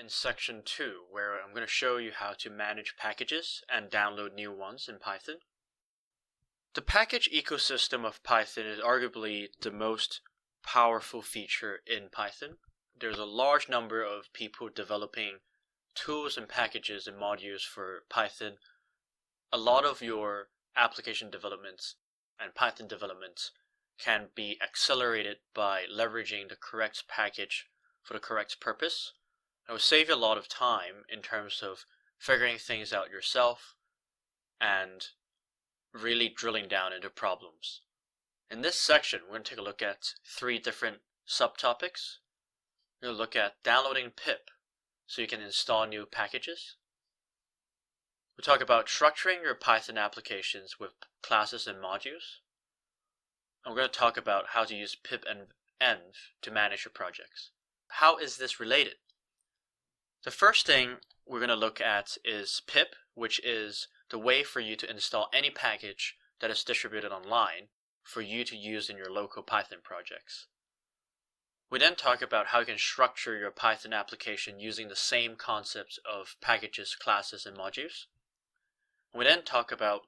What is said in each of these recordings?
in section 2, where I'm going to show you how to manage packages and download new ones in Python. The package ecosystem of Python is arguably the most powerful feature in Python. There's a large number of people developing tools and packages and modules for Python. A lot of your application developments and Python developments can be accelerated by leveraging the correct package for the correct purpose. It will save you a lot of time in terms of figuring things out yourself and really drilling down into problems. In this section, we're going to take a look at 3 different subtopics. We're going to look at downloading pip so you can install new packages. We'll talk about structuring your Python applications with classes and modules. And we're going to talk about how to use pip and env to manage your projects. How is this related? The first thing we're going to look at is pip, which is the way for you to install any package that is distributed online for you to use in your local Python projects. We then talk about how you can structure your Python application using the same concepts of packages, classes, and modules. We then talk about,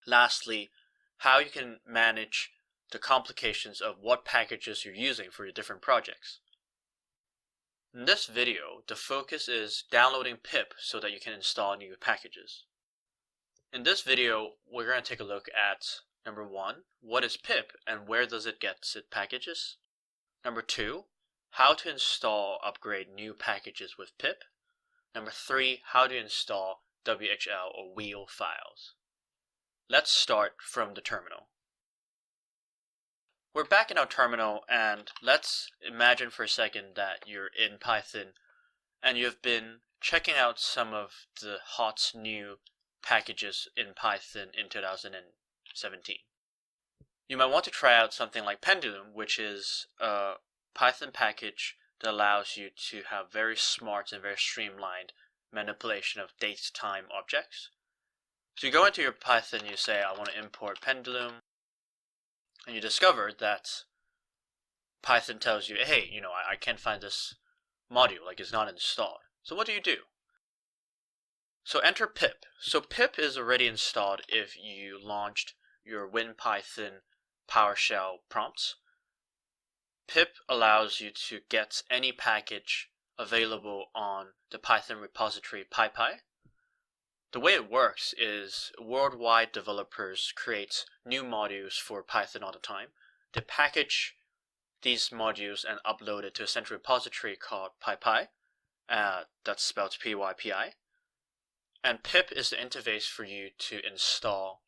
lastly, how you can manage the complications of what packages you're using for your different projects. In this video, the focus is downloading pip so that you can install new packages. In this video, we're going to take a look at number 1, what is pip and where does it get its packages? Number 2, how to install, upgrade new packages with pip. Number 3, how to install WHL or wheel files. Let's start from the terminal. We're back in our terminal, and let's imagine for a second that you're in Python and you've been checking out some of the hot new packages in Python in 2017. You might want to try out something like Pendulum, which is a Python package that allows you to have very smart and very streamlined manipulation of date-time objects. So you go into your Python, you say, I want to import Pendulum, and you discover that Python tells you, hey, I can't find this module, like it's not installed. So what do? So enter pip. So pip is already installed if you launched your WinPython PowerShell prompts. Pip allows you to get any package available on the Python repository PyPy. The way it works is worldwide developers create new modules for Python all the time. They package these modules and upload it to a central repository called PyPy. That's spelled PYPI. And pip is the interface for you to install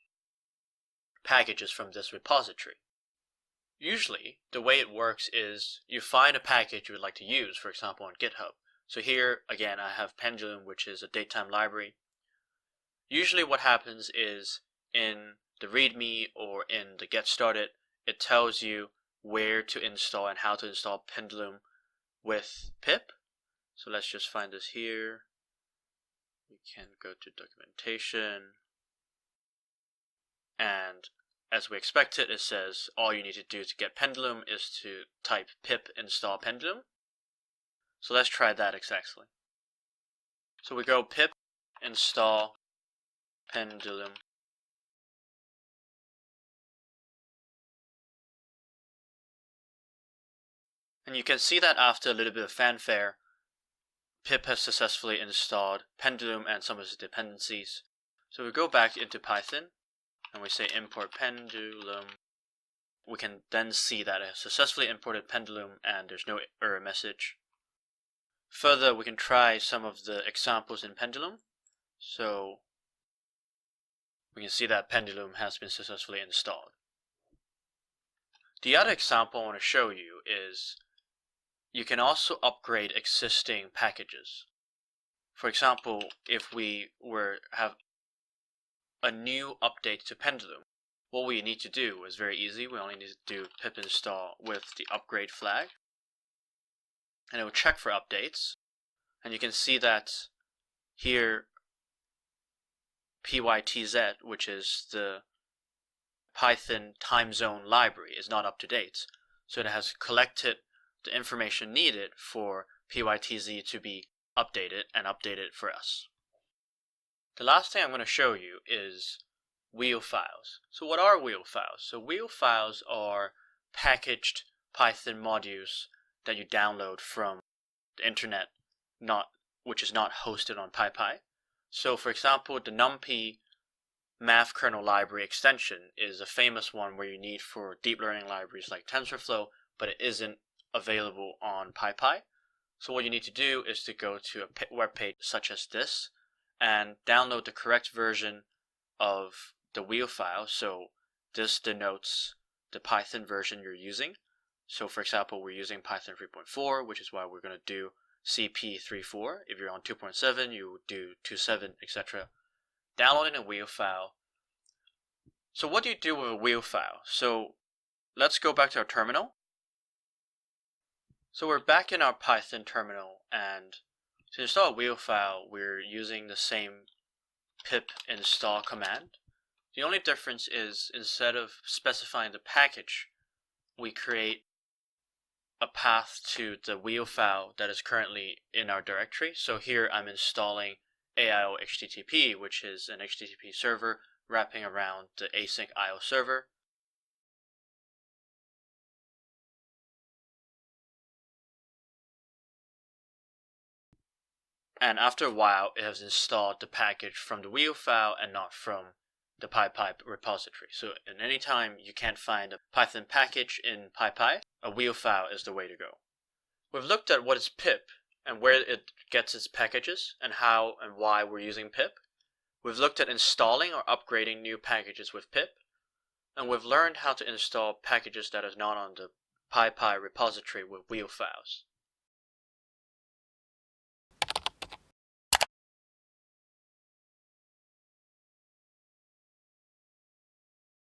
packages from this repository. Usually, the way it works is you find a package you would like to use, for example, on GitHub. So here, again, I have Pendulum, which is a datetime library. Usually what happens is in the README or in the Get Started, it tells you where to install and how to install Pendulum with pip. So let's just find this here. We can go to documentation. And as we expected, it says all you need to do to get Pendulum is to type pip install Pendulum. So let's try that exactly. So we go pip install Pendulum. And you can see that after a little bit of fanfare, pip has successfully installed Pendulum and some of its dependencies. So we go back into Python and we say import Pendulum. We can then see that it has successfully imported Pendulum and there's no error message. Further, we can try some of the examples in Pendulum. So we can see that Pendulum has been successfully installed. The other example I want to show you is you can also upgrade existing packages. For example, if we have a new update to Pendulum, what we need to do is very easy. We only need to do pip install with the upgrade flag, and it will check for updates. And you can see that here PYTZ, which is the Python time zone library, is not up to date. So it has collected the information needed for PYTZ to be update it and update it for us. The last thing I'm going to show you is wheel files. So what are wheel files? So wheel files are packaged Python modules that you download from the internet, which is not hosted on PyPy. So for example, the NumPy math kernel library extension is a famous one where you need for deep learning libraries like TensorFlow, but it isn't available on PyPy. So what you need to do is to go to a web page such as this and download the correct version of the wheel file. So this denotes the Python version you're using. So for example, we're using Python 3.4, which is why we're going to do CP34. If you're on 2.7, you would do 2.7, etc. Downloading a wheel file. So what do you do with a wheel file? So let's go back to our terminal. So we're back in our Python terminal, and to install a wheel file, we're using the same pip install command. The only difference is instead of specifying the package, we create a path to the wheel file that is currently in our directory. So here I'm installing AIO HTTP, which is an HTTP server wrapping around the async IO server. And after a while, it has installed the package from the wheel file and not from the PyPy repository. So at any time you can't find a Python package in PyPy, a wheel file is the way to go. We've looked at what is pip and where it gets its packages and how and why we're using pip. We've looked at installing or upgrading new packages with pip, and we've learned how to install packages that are not on the PyPy repository with wheel files.